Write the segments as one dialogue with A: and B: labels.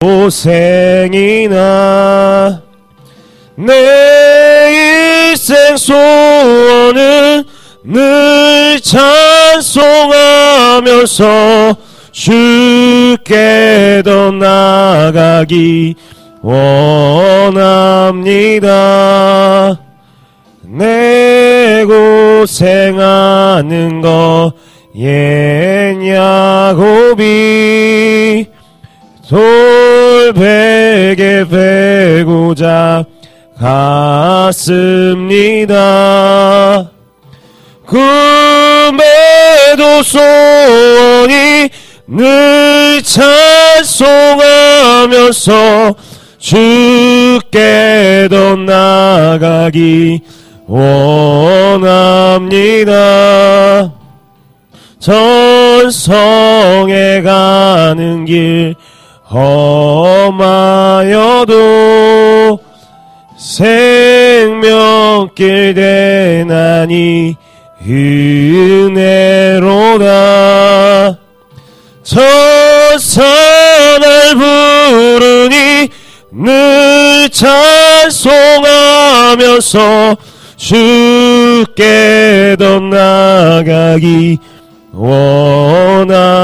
A: 고생이나 내 일생 소원은 늘 찬송하면서 주께 더 나아가기 원합니다. 내 고생하는 거 옛야곱이 돌베개 베고자 갔습니다. 꿈에도 소원이 늘 찬송하면서 주께 더 나아가기 원합니다. 전성에 가는 길 험하여도 생명길 대나니 은혜로다. 천사날 부르니 늘 찬송하면서 주께 더 나아가기 원합니다.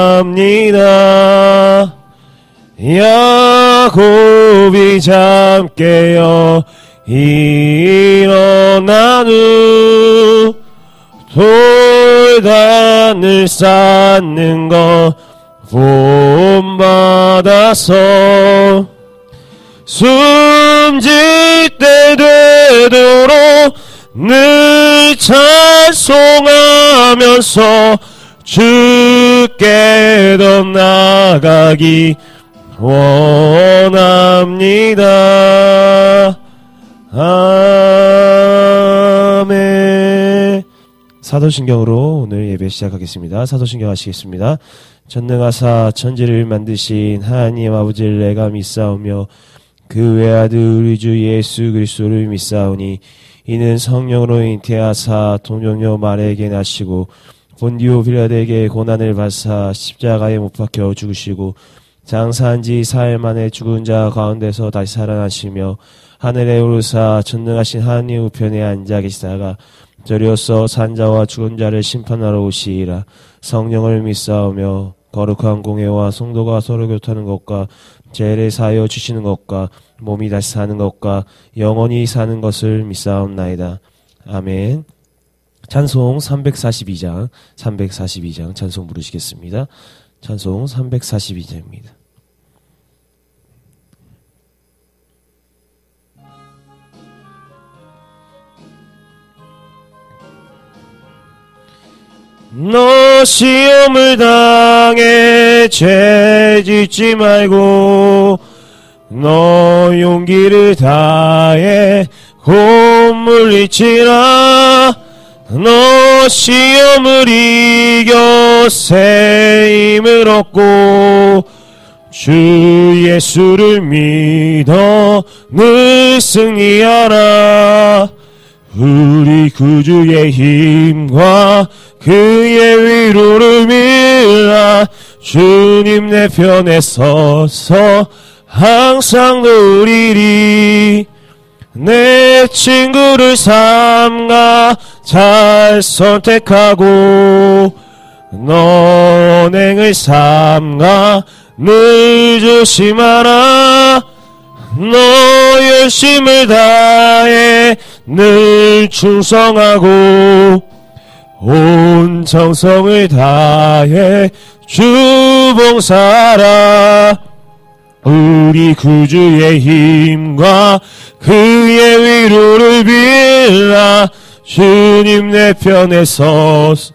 A: 야곱이 잠 깨어 일어난 후 돌단을 쌓는 것 본받아서 숨질 때 되도록 늘 찬송하면서 주께 더 나아가기 원합니다. 아멘. 사도신경으로 오늘 예배 시작하겠습니다. 사도신경 하시겠습니다. 전능하사 천지를 만드신 하나님 아버지를 내가 믿사오며 그 외아들 우리 주 예수 그리스도를 믿사오니 이는 성령으로 잉태하사 동정녀 마리아에게 나시고 본디오 빌라드에게 고난을 받사 십자가에 못 박혀 죽으시고 장사한 지 사흘 만에 죽은 자 가운데서 다시 살아나시며 하늘에 오르사 전능하신 하나님 우편에 앉아 계시다가 저리로서 산자와 죽은 자를 심판하러 오시리라. 성령을 믿사오며 거룩한 공회와 성도가 서로 교통하는 것과 죄를 사하여 주시는 것과 몸이 다시 사는 것과 영원히 사는 것을 믿사옵나이다. 아멘. 찬송 342장 찬송 부르시겠습니다. 찬송 342장입니다. 너 시험을 당해 죄 짓지 말고 너 용기를 다해 곧 물리치라. 너 시험을 이겨 새 힘을 얻고 주 예수를 믿어 늘 승리하라. 우리 구주의 힘과 그의 위로를 빌라. 주님 내 편에 서서 항상 누리리. 내 친구를 삼가 잘 선택하고 너 언행을 삼가 늘 조심하라. 너 열심을 다해 늘 충성하고 온 정성을 다해 주 봉사하라. 우리 구주의 힘과 그의 위로를 빌라. 주님 내 편에 서서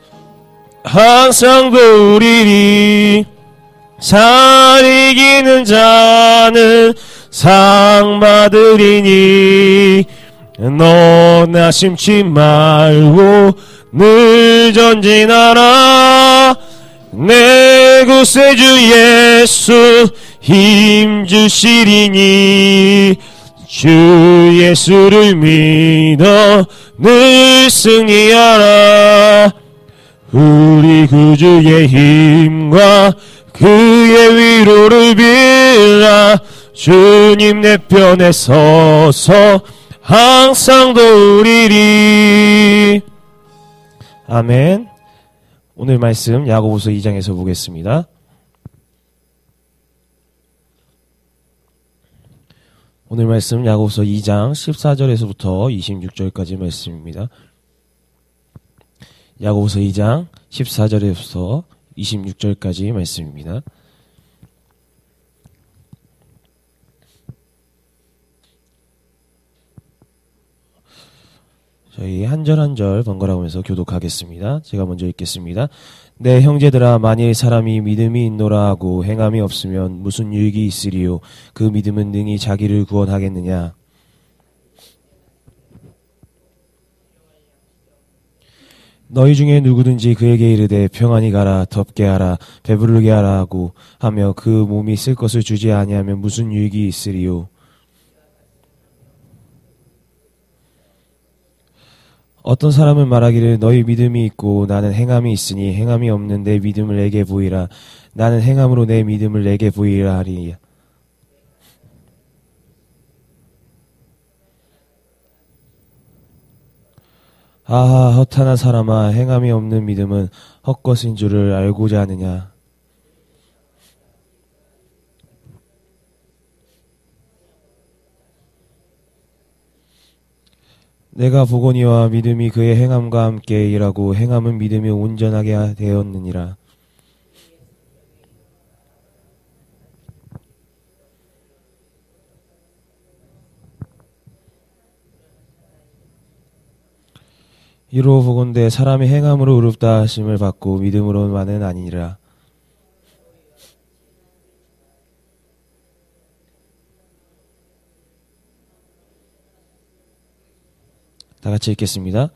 A: 항상 누리리. 잘 이기는 자는 상 받으리니 너 나심치 말고 늘 전진하라. 내 구세주 예수 힘 주시리니 주 예수를 믿어 늘 승리하라. 우리 구주의 힘과 그의 위로를 빌라. 주님 내 편에 서서 항상 도우리리. 아멘. 오늘 말씀 야고보서 2장에서 보겠습니다. 오늘 말씀 야고보서 2장 14절에서부터 26절까지 말씀입니다. 야고보서 2장 14절에서 26절까지 말씀입니다. 저희 한 절 한 절 번갈아가면서 교독하겠습니다. 제가 먼저 읽겠습니다. 내 형제들아, 만일 사람이 믿음이 있노라 하고 행함이 없으면 무슨 유익이 있으리요? 그 믿음은 능히 자기를 구원하겠느냐? 너희 중에 누구든지 그에게 이르되 평안히 가라, 덥게 하라, 배부르게 하라 하고 하며 그 몸이 쓸 것을 주지 아니하면 무슨 유익이 있으리요? 어떤 사람은 말하기를 너희 믿음이 있고 나는 행함이 있으니 행함이 없는 내 믿음을 내게 보이라. 나는 행함으로 내 믿음을 내게 보이라 하리. 아하, 허탄한 사람아, 행함이 없는 믿음은 헛것인 줄을 알고자 하느냐. 내가 보거니와 믿음이 그의 행함과 함께 일하고 행함은 믿음이 온전하게 되었느니라. 이로 보건대 사람의 행함으로 의롭다 하심을 받고 믿음으로만은 아니니라. 다 같이 읽겠습니다.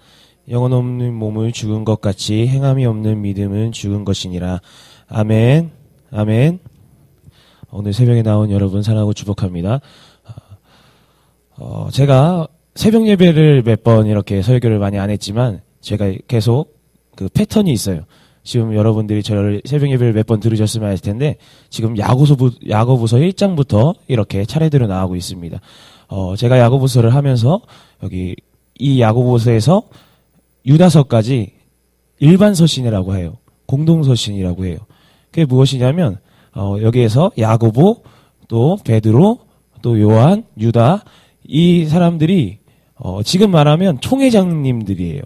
A: 영혼 없는 몸을 죽은 것 같이 행함이 없는 믿음은 죽은 것이니라. 아멘. 아멘. 오늘 새벽에 나온 여러분 사랑하고 축복합니다. 제가 새벽 예배를 몇 번 이렇게 설교를 많이 안 했지만 제가 계속 그 패턴이 있어요. 지금 여러분들이 저를 새벽 예배를 몇 번 들으셨으면 알 텐데 지금 야고보서 1장부터 이렇게 차례대로 나오고 있습니다. 제가 야고보서를 하면서 여기 이 야고보서에서 유다서까지 일반 서신이라고 해요. 공동 서신이라고 해요. 그게 무엇이냐면 여기에서 야고보, 또 베드로, 또 요한, 유다 이 사람들이 지금 말하면 총회장님들이에요.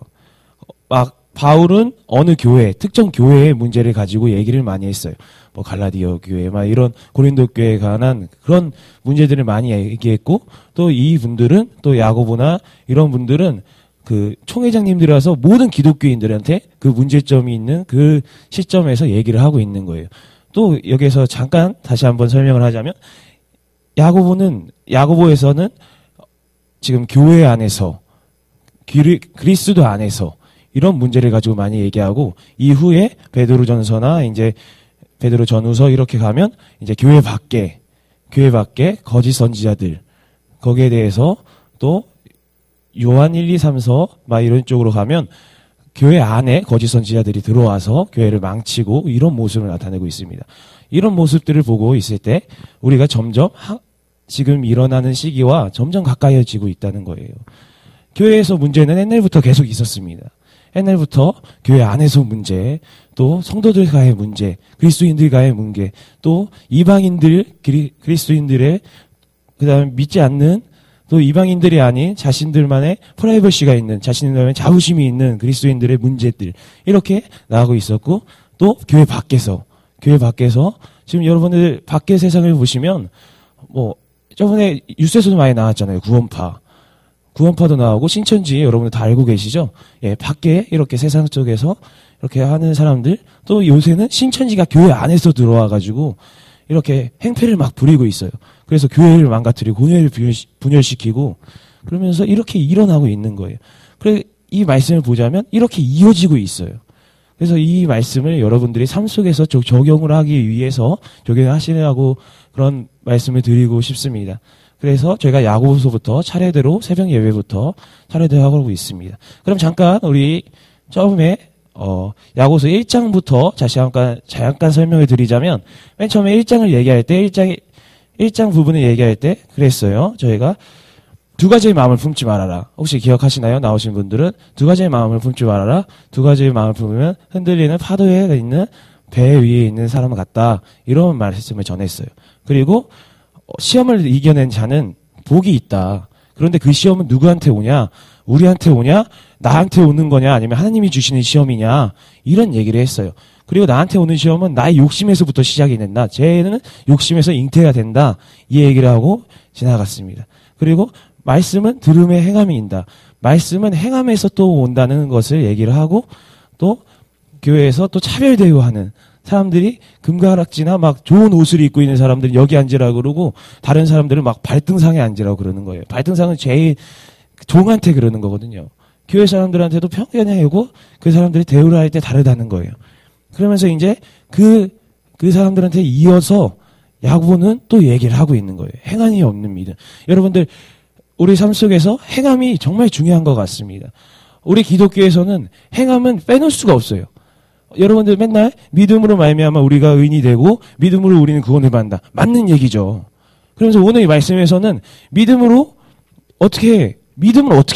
A: 막 바울은 어느 교회, 특정 교회의 문제를 가지고 얘기를 많이 했어요. 뭐 갈라디아 교회, 막 이런 고린도 교회에 관한 그런 문제들을 많이 얘기했고, 또 이 분들은 또 야고보나 이런 분들은 그 총회장님들이라서 모든 기독교인들한테 그 문제점이 있는 그 시점에서 얘기를 하고 있는 거예요. 또 여기서 잠깐 다시 한번 설명을 하자면 야고보에서는 지금 교회 안에서 그리스도 안에서 이런 문제를 가지고 많이 얘기하고 이후에 베드로전서나 이제 베드로 전후서 이렇게 가면 이제 교회 밖에 거짓 선지자들 거기에 대해서 또 요한 1, 2, 3서 막 이런 쪽으로 가면 교회 안에 거짓 선지자들이 들어와서 교회를 망치고 이런 모습을 나타내고 있습니다. 이런 모습들을 보고 있을 때 우리가 점점 지금 일어나는 시기와 점점 가까이지고 있다는 거예요. 교회에서 문제는 옛날부터 계속 있었습니다. 옛날부터 교회 안에서 문제, 또 성도들과의 문제, 그리스도인들과의 문제, 또 이방인들, 그리스도인들의 그다음에 믿지 않는 또 이방인들이 아닌 자신들만의 프라이버시가 있는 자신들만의 자부심이 있는 그리스도인들의 문제들 이렇게 나오고 있었고 또 교회 밖에서 지금 여러분들 밖의 세상을 보시면 뭐 저번에 뉴스에서도 많이 나왔잖아요. 구원파도 나오고 신천지 여러분들 다 알고 계시죠? 예, 밖에 이렇게 세상 속에서 이렇게 하는 사람들 또 요새는 신천지가 교회 안에서 들어와가지고 이렇게 행패를 막 부리고 있어요. 그래서 교회를 망가뜨리고 교회를 분열시키고 그러면서 이렇게 일어나고 있는 거예요. 그래 이 말씀을 보자면 이렇게 이어지고 있어요. 그래서 이 말씀을 여러분들이 삶 속에서 적용을 하기 위해서 적용을 하시라고 그런 말씀을 드리고 싶습니다. 그래서 저희가 야고보서부터 차례대로 새벽 예배부터 차례대로 하고 있습니다. 그럼 잠깐 우리 처음에 야고보서 1장부터 잠깐 설명을 드리자면 맨 처음에 1장을 얘기할 때 1장 1장 부분을 얘기할 때 그랬어요. 저희가 두 가지의 마음을 품지 말아라. 혹시 기억하시나요? 나오신 분들은 두 가지의 마음을 품지 말아라. 두 가지의 마음을 품으면 흔들리는 파도에 있는 배 위에 있는 사람 같다. 이런 말씀을 전했어요. 그리고 시험을 이겨낸 자는 복이 있다. 그런데 그 시험은 누구한테 오냐? 우리한테 오냐? 나한테 오는 거냐? 아니면 하나님이 주시는 시험이냐? 이런 얘기를 했어요. 그리고 나한테 오는 시험은 나의 욕심에서부터 시작이 된다. 쟤는 욕심에서 잉태가 된다. 이 얘기를 하고 지나갔습니다. 그리고 말씀은 들음의 행함이 인다. 말씀은 행함에서 또 온다는 것을 얘기를 하고 또 교회에서 또 차별 대우하는 사람들이 금가락지나 막 좋은 옷을 입고 있는 사람들은 여기 앉으라고 그러고 다른 사람들은 막 발등상에 앉으라고 그러는 거예요. 발등상은 제일 종한테 그러는 거거든요. 교회 사람들한테도 편견이고 그 사람들이 대우를 할 때 다르다는 거예요. 그러면서 이제 그 사람들한테 이어서 야고보는 또 얘기를 하고 있는 거예요. 행함이 없는 믿음. 여러분들 우리 삶 속에서 행함이 정말 중요한 것 같습니다. 우리 기독교에서는 행함은 빼놓을 수가 없어요. 여러분들 맨날 믿음으로 말미암아 우리가 의인이 되고 믿음으로 우리는 구원을 받는다. 맞는 얘기죠. 그래서 오늘 이 말씀에서는 믿음을 어떻게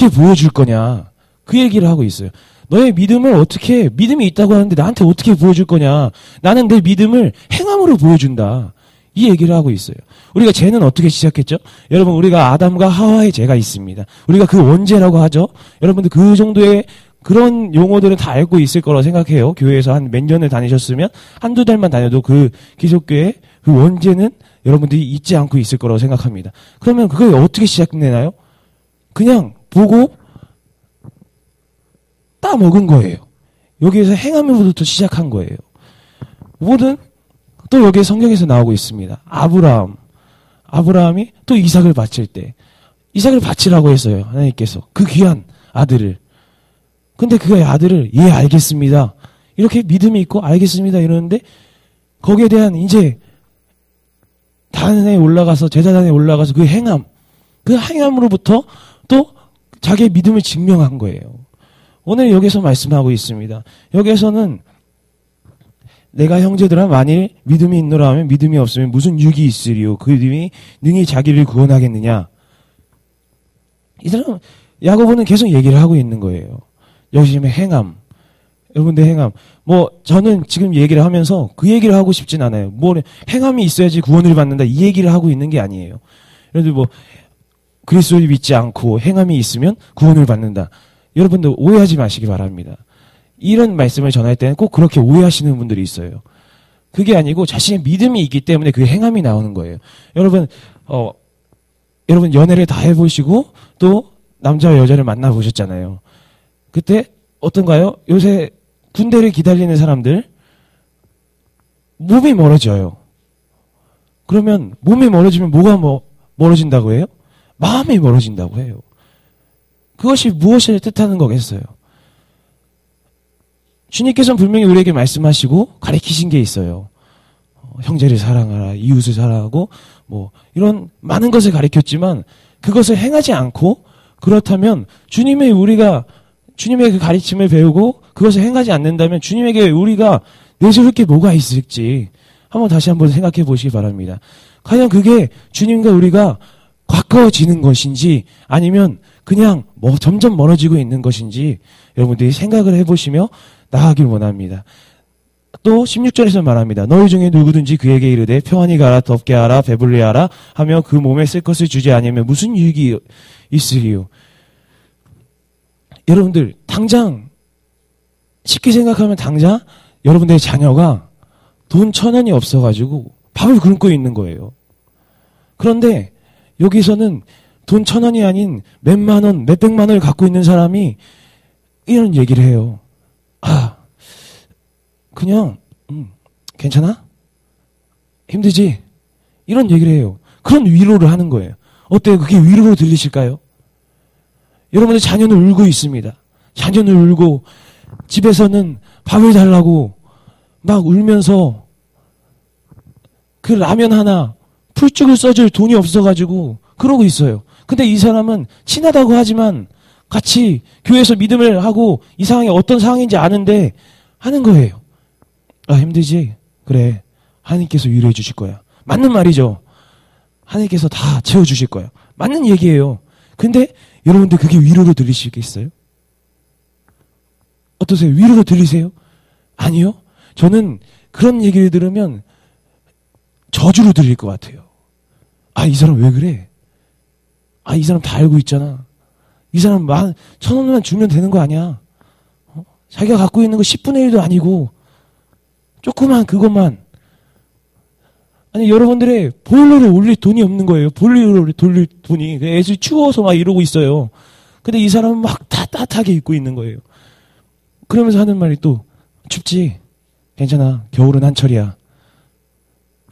A: 보여줄 거냐. 그 얘기를 하고 있어요. 너의 믿음이 있다고 하는데 나한테 어떻게 보여줄 거냐. 나는 내 믿음을 행함으로 보여준다. 이 얘기를 하고 있어요. 우리가 죄는 어떻게 시작했죠? 여러분, 우리가 아담과 하와의 죄가 있습니다. 우리가 그 원죄라고 하죠? 여러분들 그 정도의 그런 용어들은 다 알고 있을 거라고 생각해요. 교회에서 한 몇 년을 다니셨으면 한두 달만 다녀도 그 기독교의 그 원죄는 여러분들이 잊지 않고 있을 거라고 생각합니다. 그러면 그게 어떻게 시작되나요? 그냥 보고 따먹은 거예요. 여기에서 행함으로부터 시작한 거예요. 또 여기 성경에서 나오고 있습니다. 아브라함이 또 이삭을 바칠 때 이삭을 바치라고 했어요. 하나님께서 그 귀한 아들을. 근데 그 아들을 알겠습니다. 이렇게 믿음이 있고 알겠습니다 이러는데 거기에 대한 이제 단에 올라가서 제사단에 올라가서 그 행함으로부터 또 자기의 믿음을 증명한 거예요. 오늘 여기서 말씀하고 있습니다. 여기에서는 내가 형제들아 만일 믿음이 있노라 하면 믿음이 없으면 무슨 유익이 있으리요. 그 믿음이 능히 자기를 구원하겠느냐. 이 사람 야고보는 계속 얘기를 하고 있는 거예요. 열심히 행함. 여러분들 행함. 저는 지금 얘기를 하면서 그 얘기를 하고 싶진 않아요. 행함이 있어야지 구원을 받는다. 이 얘기를 하고 있는 게 아니에요. 여러분들 그리스도를 믿지 않고 행함이 있으면 구원을 받는다. 여러분들 오해하지 마시기 바랍니다. 이런 말씀을 전할 때는 꼭 그렇게 오해하시는 분들이 있어요. 그게 아니고 자신의 믿음이 있기 때문에 그 행함이 나오는 거예요. 여러분 연애를 다 해보시고 또 남자와 여자를 만나보셨잖아요. 그때 어떤가요? 요새 군대를 기다리는 사람들 몸이 멀어져요. 그러면 몸이 멀어지면 뭐가 멀어진다고 해요? 마음이 멀어진다고 해요. 그것이 무엇을 뜻하는 거겠어요? 주님께서는 분명히 우리에게 말씀하시고 가르치신 게 있어요. 형제를 사랑하라, 이웃을 사랑하고 이런 많은 것을 가르쳤지만 그것을 행하지 않고 그렇다면 주님의 그 가르침을 배우고 그것을 행하지 않는다면 주님에게 우리가 내세울 게 뭐가 있을지 다시 한번 생각해 보시기 바랍니다. 과연 그게 주님과 우리가 가까워지는 것인지 아니면 그냥 점점 멀어지고 있는 것인지 여러분들이 생각을 해보시며 나아가길 원합니다. 또 16절에서 말합니다. 너희 중에 누구든지 그에게 이르되 평안히 가라, 덥게 하라, 배불리 하라 하며 그 몸에 쓸 것을 주지 않으면 무슨 유익이 있으리요. 여러분들 당장 쉽게 생각하면 당장 여러분들의 자녀가 돈 1,000원이 없어가지고 밥을 굶고 있는 거예요. 그런데 여기서는 돈 1,000원이 아닌 몇만 원, 몇백만 원을 갖고 있는 사람이 이런 얘기를 해요. 그냥 괜찮아? 힘들지? 이런 얘기를 해요. 그런 위로를 하는 거예요. 어때요? 그게 위로로 들리실까요? 여러분의 자녀는 울고 있습니다. 자녀는 울고 집에서는 밥을 달라고 막 울면서 그 라면 하나 풀죽을 써줄 돈이 없어가지고 그러고 있어요. 근데 이 사람은 친하다고 하지만 같이 교회에서 믿음을 하고 이 상황이 어떤 상황인지 아는데 하는 거예요. 힘들지? 그래. 하나님께서 위로해 주실 거야. 맞는 말이죠. 하나님께서 다 채워주실 거예요. 맞는 얘기예요. 근데 여러분들 그게 위로로 들리시겠어요? 어떠세요? 위로로 들리세요? 아니요. 저는 그런 얘기를 들으면 저주로 들릴 것 같아요. 아, 이 사람 왜 그래? 아, 이 사람 다 알고 있잖아. 이 사람 1,000원만 주면 되는 거 아니야? 자기가 갖고 있는 거 10분의 1도 아니고 조그만 그것만. 아니, 여러분들의 보일러를 올릴 돈이 없는 거예요. 보일러를 돌릴 돈이. 애들이 추워서 막 이러고 있어요. 근데 이 사람은 막 다 따뜻하게 입고 있는 거예요. 그러면서 하는 말이 또 춥지? 괜찮아. 겨울은 한철이야.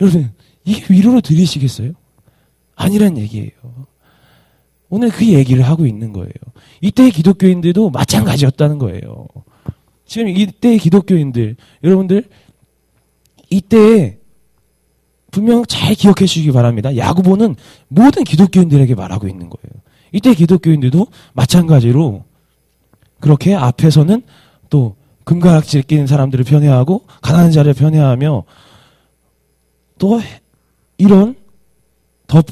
A: 여러분, 이게 위로로 들리시겠어요? 아니란 얘기예요. 오늘 그 얘기를 하고 있는 거예요. 이때의 기독교인들도 마찬가지였다는 거예요. 지금 이때의 기독교인들, 여러분들, 이때에 분명 잘 기억해 주시기 바랍니다. 야고보는 모든 기독교인들에게 말하고 있는 거예요. 이때 기독교인들도 마찬가지로 그렇게 앞에서는 또 금가락질 끼는 사람들을 편애하고 가난한 자를 편애하며 또 이런 더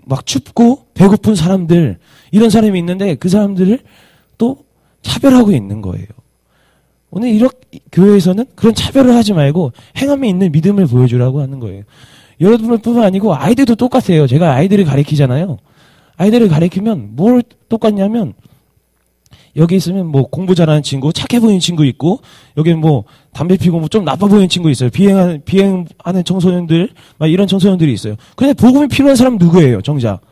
A: 막 춥고 배고픈 사람들, 이런 사람이 있는데 그 사람들을 또 차별하고 있는 거예요. 오늘 이렇게 교회에서는 그런 차별을 하지 말고 행함에 있는 믿음을 보여주라고 하는 거예요. 여러분뿐만 아니고 아이들도 똑같아요. 제가 아이들을 가르치잖아요. 아이들을 가르치면 뭘 똑같냐면 여기 있으면 뭐 공부 잘하는 친구, 착해 보이는 친구 있고, 여기는 뭐 담배 피고 뭐 좀 나빠 보이는 친구 있어요. 비행하는 청소년들, 막 이런 청소년들이 있어요. 근데 복음이 필요한 사람 누구예요, 정작?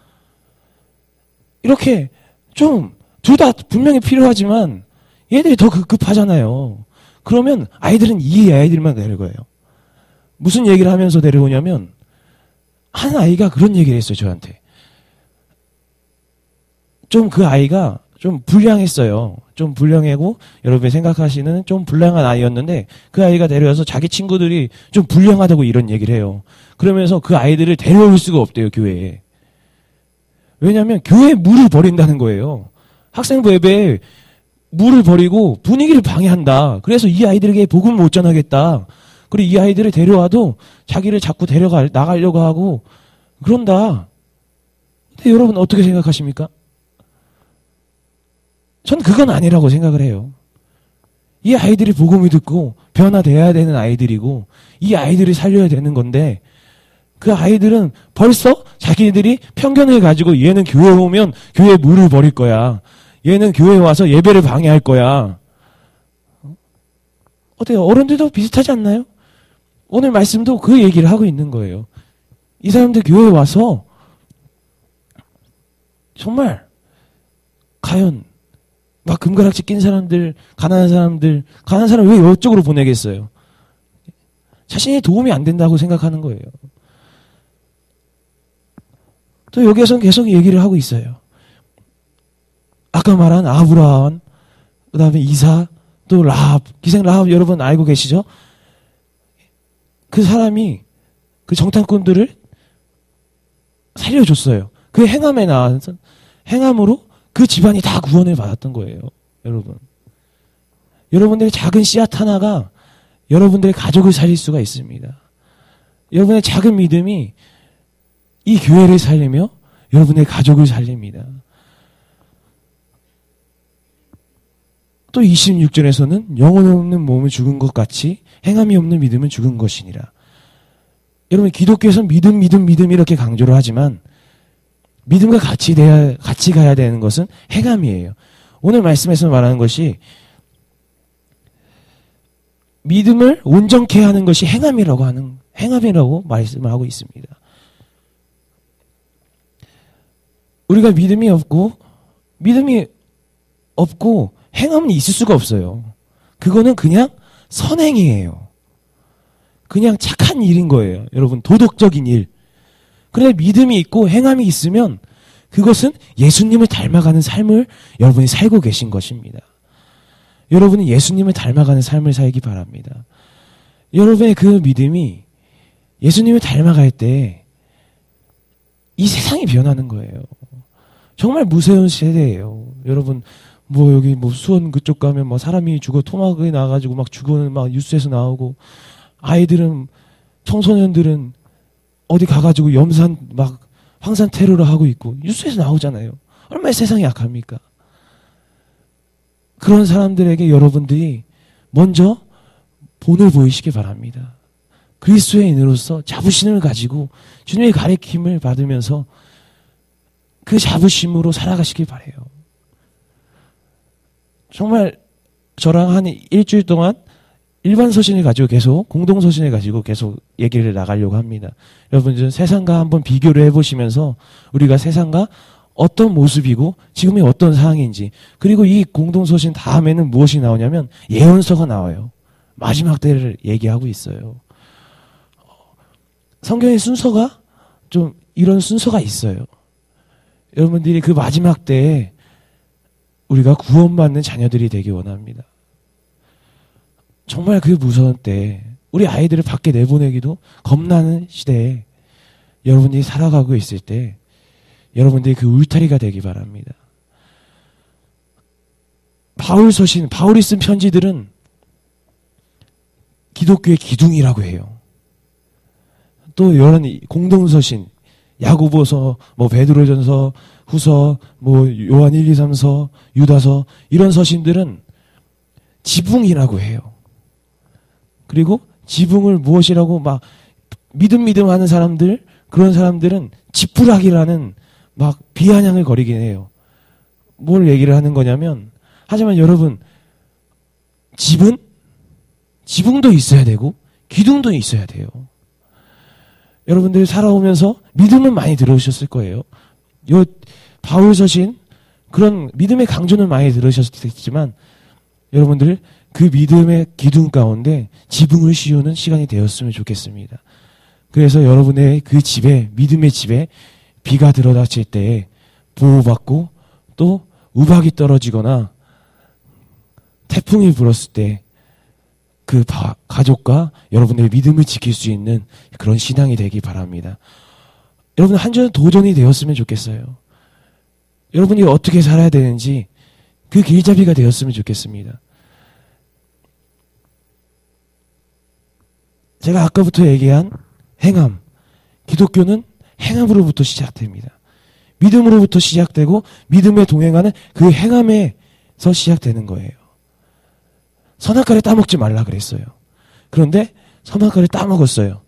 A: 이렇게 좀 둘 다 분명히 필요하지만 얘들이 더 급하잖아요. 그러면 아이들은 이 아이들만 데려가요. 무슨 얘기를 하면서 데려오냐면 한 아이가 그런 얘기를 했어요, 저한테. 좀 그 아이가 좀 불량했어요. 좀 불량하고 여러분이 생각하시는 좀 불량한 아이였는데 그 아이가 데려와서 자기 친구들이 좀 불량하다고 이런 얘기를 해요. 그러면서 그 아이들을 데려올 수가 없대요, 교회에. 왜냐하면 교회에 물을 버린다는 거예요. 학생부 예배에 물을 버리고 분위기를 방해한다. 그래서 이 아이들에게 복음을 못 전하겠다. 그리고 이 아이들을 데려와도 자기를 자꾸 나가려고 하고 그런다. 근데 여러분 어떻게 생각하십니까? 전 그건 아니라고 생각을 해요. 이 아이들이 복음을 듣고 변화돼야 되는 아이들이고 이 아이들을 살려야 되는 건데 그 아이들은 벌써 자기들이 편견을 가지고 얘는 교회 오면 교회에 물을 버릴 거야. 얘는 교회에 와서 예배를 방해할 거야. 어때요? 어른들도 비슷하지 않나요? 오늘 말씀도 그 얘기를 하고 있는 거예요. 이 사람들 교회에 와서 정말 과연 막 금가락지 낀 사람들, 가난한 사람 왜 이쪽으로 보내겠어요? 자신이 도움이 안 된다고 생각하는 거예요. 또 여기에서는 계속 얘기를 하고 있어요. 아까 말한 아브라함, 그 다음에 이사, 또 라합, 기생 라합 여러분 알고 계시죠? 그 사람이 그 정탐꾼들을 살려줬어요. 그 행함에 나와서 행함으로 그 집안이 다 구원을 받았던 거예요. 여러분. 여러분들의 작은 씨앗 하나가 여러분들의 가족을 살릴 수가 있습니다. 여러분의 작은 믿음이 이 교회를 살리며 여러분의 가족을 살립니다. 또 26절에서는 영혼 없는 몸은 죽은 것 같이 행함이 없는 믿음은 죽은 것이니라. 여러분 기독교에서는 믿음 이렇게 강조를 하지만 믿음과 같이 가야 되는 것은 행함이에요. 오늘 말씀에서 말하는 것이 믿음을 온전케 하는 것이 행함이라고 말씀을 하고 있습니다. 우리가 믿음이 없고 행함은 있을 수가 없어요. 그거는 그냥 선행이에요. 그냥 착한 일인 거예요. 여러분 도덕적인 일. 그런데 믿음이 있고 행함이 있으면 그것은 예수님을 닮아가는 삶을 여러분이 살고 계신 것입니다. 여러분이 예수님을 닮아가는 삶을 살기 바랍니다. 여러분의 그 믿음이 예수님을 닮아갈 때 이 세상이 변하는 거예요. 정말 무서운 세대예요. 여러분 뭐 여기 뭐 수원 그쪽 가면 뭐 사람이 죽어 토막이 나가지고 막 죽어는 막 뉴스에서 나오고 아이들은 청소년들은 어디 가가지고 염산 막 황산 테러를 하고 있고 뉴스에서 나오잖아요. 얼마나 세상이 약합니까? 그런 사람들에게 여러분들이 먼저 본을 보이시기 바랍니다. 그리스도인으로서 자부심을 가지고 주님의 가르침을 받으면서 그 자부심으로 살아가시길 바라요. 정말 저랑 한 일주일 동안 일반 서신을 가지고 계속 공동 서신을 가지고 계속 얘기를 나가려고 합니다. 여러분들 세상과 한번 비교를 해보시면서 우리가 세상과 어떤 모습이고 지금이 어떤 상황인지, 그리고 이 공동 서신 다음에는 무엇이 나오냐면 예언서가 나와요. 마지막 때를 얘기하고 있어요. 성경의 순서가 좀 이런 순서가 있어요. 여러분들이 그 마지막 때에 우리가 구원받는 자녀들이 되기 원합니다. 정말 그 무서운 때 우리 아이들을 밖에 내보내기도 겁나는 시대에 여러분들이 살아가고 있을 때 여러분들이 그 울타리가 되기 바랍니다. 바울이 쓴 편지들은 기독교의 기둥이라고 해요. 또 이런 공동서신, 야고보서, 베드로전서, 후서, 요한 1, 2, 3서, 유다서, 이런 서신들은 지붕이라고 해요. 그리고 지붕을 무엇이라고 믿음 하는 사람들, 그런 사람들은 지푸라기라는 비아냥을 거리긴 해요. 뭘 얘기를 하는 거냐면, 하지만 여러분, 지붕도 있어야 되고, 기둥도 있어야 돼요. 여러분들이 살아오면서 믿음은 많이 들어오셨을 거예요. 바울 서신, 그런 믿음의 강조는 많이 들으셨겠지만, 여러분들 그 믿음의 기둥 가운데 지붕을 씌우는 시간이 되었으면 좋겠습니다. 그래서 여러분의 그 집에, 믿음의 집에 비가 들어닥칠 때에 보호받고 또 우박이 떨어지거나 태풍이 불었을 때 그 가족과 여러분의 믿음을 지킬 수 있는 그런 신앙이 되기 바랍니다. 여러분 한 주는 도전이 되었으면 좋겠어요. 여러분이 어떻게 살아야 되는지 그 길잡이가 되었으면 좋겠습니다. 제가 아까부터 얘기한 행함, 기독교는 행함으로부터 시작됩니다. 믿음으로부터 시작되고 믿음에 동행하는 그 행함에서 시작되는 거예요. 선악과를 따먹지 말라 그랬어요. 그런데 선악과를 따먹었어요.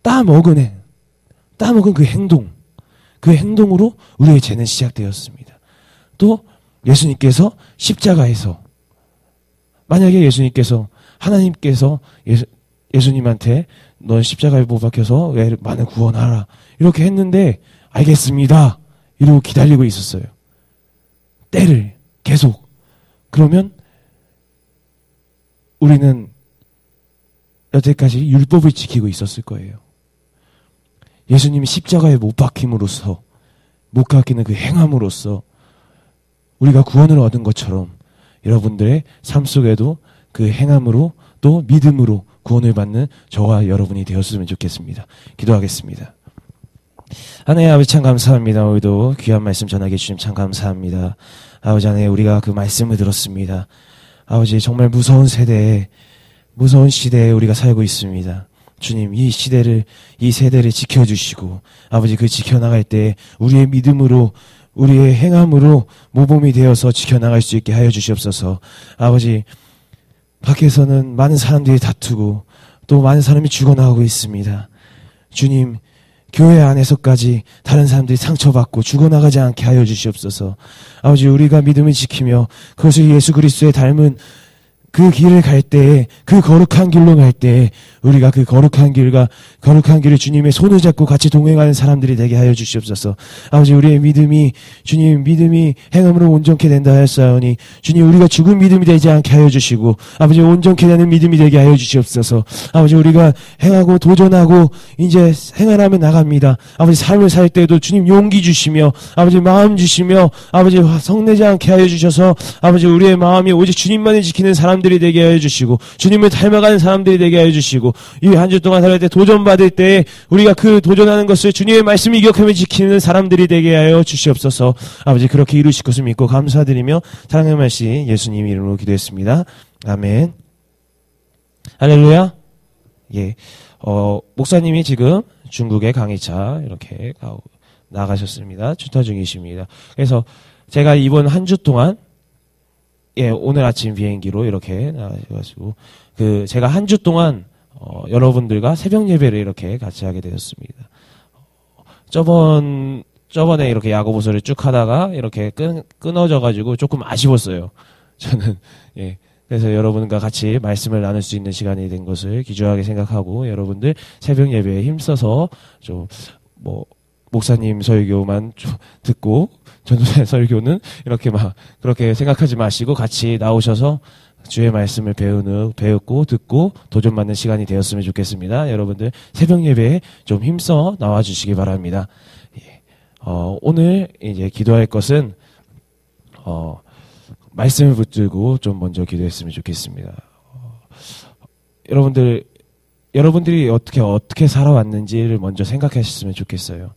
A: 따먹은 그 행동으로 우리의 죄는 시작되었습니다. 또 예수님께서 십자가에서, 만약에 하나님께서 예수님한테 넌 십자가에 못 박혀서 많은 구원하라 이렇게 했는데 알겠습니다 이러고 기다리고 있었어요. 때를 계속. 그러면 우리는 여태까지 율법을 지키고 있었을 거예요. 예수님이 십자가에 못 박힘으로써, 못 박히는 그 행함으로써 우리가 구원을 얻은 것처럼 여러분들의 삶 속에도 그 행함으로 또 믿음으로 구원을 받는 저와 여러분이 되었으면 좋겠습니다. 기도하겠습니다. 하나님 아버지 참 감사합니다. 오늘도 귀한 말씀 전하게 주님 참 감사합니다. 아버지 하나님 우리가 그 말씀을 들었습니다. 아버지 정말 무서운 시대에 우리가 살고 있습니다. 주님 이 세대를 지켜주시고 아버지 그 지켜나갈 때 우리의 믿음으로 우리의 행함으로 모범이 되어서 지켜나갈 수 있게 하여 주시옵소서. 아버지 밖에서는 많은 사람들이 다투고 또 많은 사람이 죽어나가고 있습니다. 주님 교회 안에서까지 다른 사람들이 상처받고 죽어나가지 않게 하여 주시옵소서. 아버지 우리가 믿음을 지키며 그것을 예수 그리스도의 닮은 그 길을 갈 때에, 그 거룩한 길로 갈 때에 우리가 그 거룩한 길을 주님의 손을 잡고 같이 동행하는 사람들이 되게 하여 주시옵소서. 아버지 우리의 믿음이 행함으로 온전케 된다 하였사오니 주님 우리가 죽은 믿음이 되지 않게 하여 주시고 아버지 온전케 되는 믿음이 되게 하여 주시옵소서. 아버지 우리가 행하고 도전하고 이제 생활하며 나갑니다. 아버지 삶을 살 때에도 주님 용기 주시며 아버지 마음 주시며 아버지 성내지 않게 하여 주셔서 아버지 우리의 마음이 오직 주님만을 지키는 사람들이 되게 하여 주시고 주님을 닮아가는 사람들이 되게 하여 주시고 이 한 주 동안 살 때 도전받을 때 우리가 그 도전하는 것을 주님의 말씀을 기억하며 지키는 사람들이 되게 하여 주시옵소서. 아버지 그렇게 이루실 것을 믿고 감사드리며 사랑의 말씀 예수님 이름으로 기도했습니다. 아멘. 할렐루야. 예. 목사님이 지금 중국의 강의차 이렇게 나가셨습니다. 출타 중이십니다. 그래서 제가 이번 한 주 동안 오늘 아침 비행기로 이렇게 나가셔가지고 제가 한 주 동안 여러분들과 새벽 예배를 이렇게 같이 하게 되었습니다. 저번에 이렇게 야고보서를 쭉 하다가 이렇게 끊어져가지고 조금 아쉬웠어요. 저는 그래서 여러분과 같이 말씀을 나눌 수 있는 시간이 된 것을 귀중하게 생각하고 여러분들 새벽 예배에 힘써서 좀 목사님 설교만 좀 듣고 전도사 설교는 이렇게 그렇게 생각하지 마시고 같이 나오셔서 주의 말씀을 배웠고 듣고 도전받는 시간이 되었으면 좋겠습니다. 여러분들 새벽 예배에 좀 힘써 나와 주시기 바랍니다. 오늘 이제 기도할 것은 말씀을 붙들고 좀 먼저 기도했으면 좋겠습니다. 여러분들이 어떻게 살아왔는지를 먼저 생각하셨으면 좋겠어요.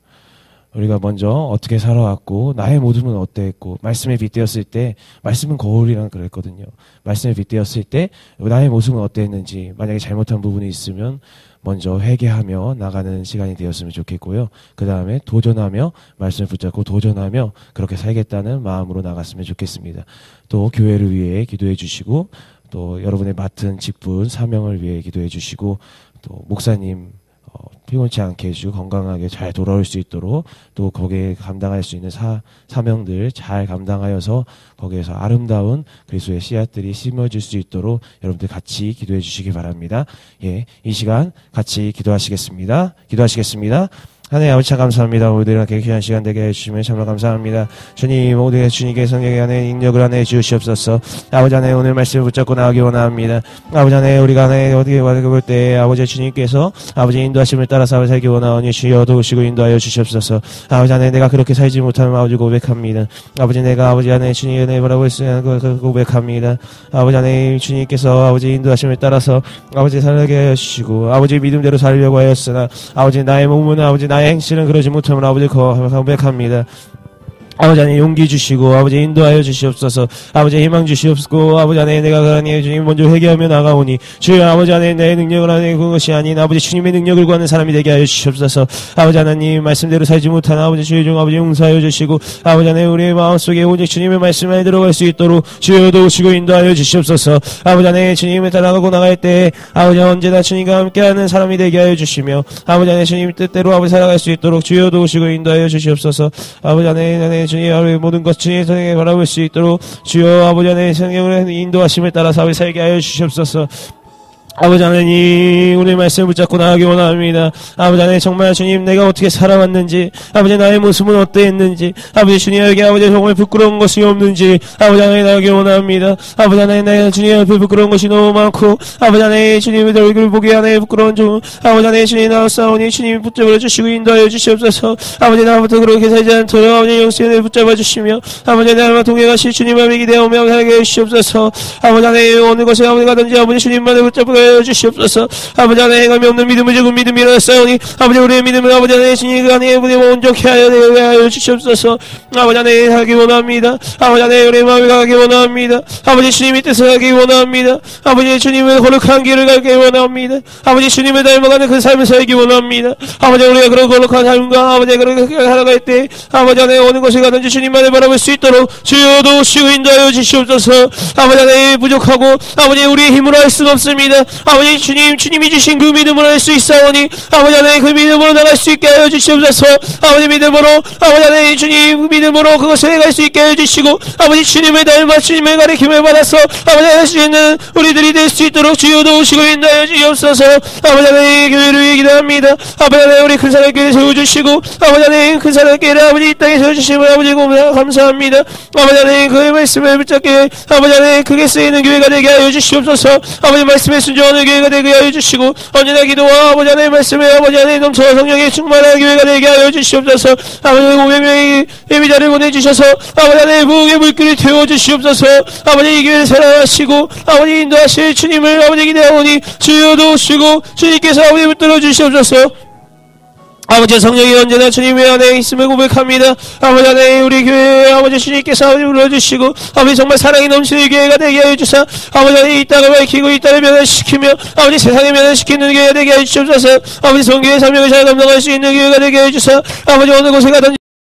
A: 우리가 먼저 어떻게 살아왔고 나의 모습은 어땠고 말씀에 빗대었을 때 말씀은 거울이랑 그랬거든요. 말씀에 빗대었을 때 나의 모습은 어땠는지 만약에 잘못한 부분이 있으면 먼저 회개하며 나가는 시간이 되었으면 좋겠고요. 그 다음에 도전하며 말씀을 붙잡고 도전하며 그렇게 살겠다는 마음으로 나갔으면 좋겠습니다. 또 교회를 위해 기도해 주시고 또 여러분의 맡은 직분 사명을 위해 기도해 주시고 또 목사님 피곤치 않게 해주고 건강하게 잘 돌아올 수 있도록 또 거기에 감당할 수 있는 사명들 잘 감당하여서 거기에서 아름다운 그리스도의 씨앗들이 심어질 수 있도록 여러분들 같이 기도해 주시기 바랍니다. 이 시간 같이 기도하시겠습니다. 하나님 아버지 참 감사합니다. 오늘 이렇게 귀한 시간 되게 해주시면 정말 감사합니다. 주님 모두의 주님께 성령의 안에 인력을 안에 주시옵소서. 아버지 안에 오늘 말씀을 붙잡고 나가기 원합니다. 아버지 안에 우리가 안에 어디에 볼 때 아버지 주님께서 아버지 인도하심을 따라서 아버지 살기 원하오니 주여 도우시고 인도하여 주시옵소서. 아버지 안에 내가 그렇게 살지 못하는 아버지 고백합니다. 아버지 내가 아버지 안에 주님의 은혜 바라볼 수 있는 그 고백합니다. 아버지 안에 주님께서 아버지 인도하심을 따라서 아버지 살게 하여 주시고 아버지 믿음대로 살려고 하였으나 아버지 나의 몸은 아버지 나의 행실은 그러지 못함을 아버지 고백합니다. 아버지 안에 용기 주시고 아버지 인도하여 주시옵소서. 아버지 희망 주시옵소서. 아버지 안에 내가 가라니 주님 먼저 회개하며 나가오니 주여 아버지 안에 내 능력을 안에 그것이 아닌 아버지 주님의 능력을 구하는 사람이 되게 하여 주시옵소서. 아버지 하나님 말씀대로 살지 못한 아버지 주의 종 아버지 용서하여 주시고 아버지 안에 우리의 마음속에 오직 주님의 말씀 안에 들어갈 수 있도록 주여 도우시고 인도하여 주시옵소서. 아버지 안에 주님을 따라가고 나갈 때 아버지 언제나 주님과 함께하는 사람이 되게 하여 주시며 아버지 안에 주님 뜻대로 아버지 살아갈 수 있도록 주여 도우시고 인도하여 주시옵소서. 아버지 안에 주님의 모든 것 주님의 성령에 바라볼 수 있도록 주여 아버지 안에 성령의 인도하심을 따라서 아버지 살게 하여 주시옵소서. 아버지 하나님 우리의 말씀을 붙잡고 나가기 원합니다. 아버지 하나님 정말 주님 내가 어떻게 살아왔는지 아버지 나의 모습은 어떠했는지 아버지 주님에게 아버지 정말 부끄러운 것이 없는지 아버지 하나님 나가기 원합니다. 아버지 하나님 내가 주님 앞에 부끄러운 것이 너무 많고 아버지 하나님 주님의 얼굴을 보기 하나님 부끄러운 좀 아버지 하나님 주님 나왔사오니 주님이 붙잡아 주시고 인도하여 주시옵소서. 아버지 나부터 그렇게 살지 않도록 아버지 영생을 붙잡아 주시며 아버지 나와 동행하시 주님 앞에 기대하며 살게 해주시옵소서. 아버지 하나님 어느 곳에 아버지 가든지 아버지 주님만을 붙잡아 주시옵소서. 아버지 안에 행함이 없는 믿음을 주고 믿음이 일어났사오니 아버지 우리의 믿음을 아버지 안에 주님 안에 온전케 하여 주시옵소서. 아버지 안에 하기 원합니다. 아버지 안에 우리의 마음이 가기 원합니다. 아버지 주님의 뜻을 하기 원합니다. 아버지 주님의 거룩한 길을 가기 원합니다. 아버지 주님을 닮아가는 그 삶을 살기 원합니다. 아버지 우리가 그런 거룩한 삶과 아버지 그렇게 살아갈 때 아버지 안에 어느 곳에 가든지 주님만을 바라볼 수 있도록 주여 도우시고 인도하여 주시옵소서. 아버지 안에 부족하고 아버지 우리의 힘으로 할 수는 없습니다. 아버지 주님이 주신 그 믿음으로 할 수 있사오니 아버지 하나님 그 믿음으로 나갈 수 있게 하여 주시옵소서. 아버지 믿음으로 아버지 하나님 주님 믿음으로 그것을 해갈 수 있게 하여 주시고 아버지 주님의 닮아 주님의 가르침을 받아서 아버지 할 수 있는 우리들이 될 수 있도록 주여 도우시고 인도하여 주시옵소서. 아버지 하나님 교회를 위해 기도합니다. 아버지 하나님 우리 큰 사랑교회 세워주시고 아버지 하나님 큰 사랑교회를 아버지 이 땅에 세워주시면 아버지 감사합니다. 아버지 하나님 그의 말씀을 붙잡게 아버지 하나님 크게 쓰이는 교회가 되게 하여 주시옵소서. 아버지 말씀에 순종하는 교회가 되게 하여 주시고 언제나 기도와 아버지 하나님의 말씀에 아버지 하나님 넘쳐 성령의 충만한 교회가 되게 하여 주시옵소서. 아버지 500명의 예비자를 보내주셔서 아버지 하나님 부흥의 물길을 태워주시옵소서. 아버지 이 교회를 사랑하시고 아버지 인도하실 주님을 아버지 기대하오니 주여 도우시고 주님께서 아버지 붙들어 주시옵소서. 아버지 성령이 언제나 주님의 안에 있음을 고백합니다. 아버지 안에 우리 교회 아버지 주님께서 아버지 불러주시고 아버지 정말 사랑이 넘치는 교회가 되게 하여 주사 아버지 안에 이 땅을 밝히고 이 땅을 변화시키며 아버지 세상을 변화시키는 교회가 되게 하여 주옵소서. 아버지 성교의 사명을 잘 감당할 수 있는 교회가 되게 하여 주사 아버지 어느 곳에 가든지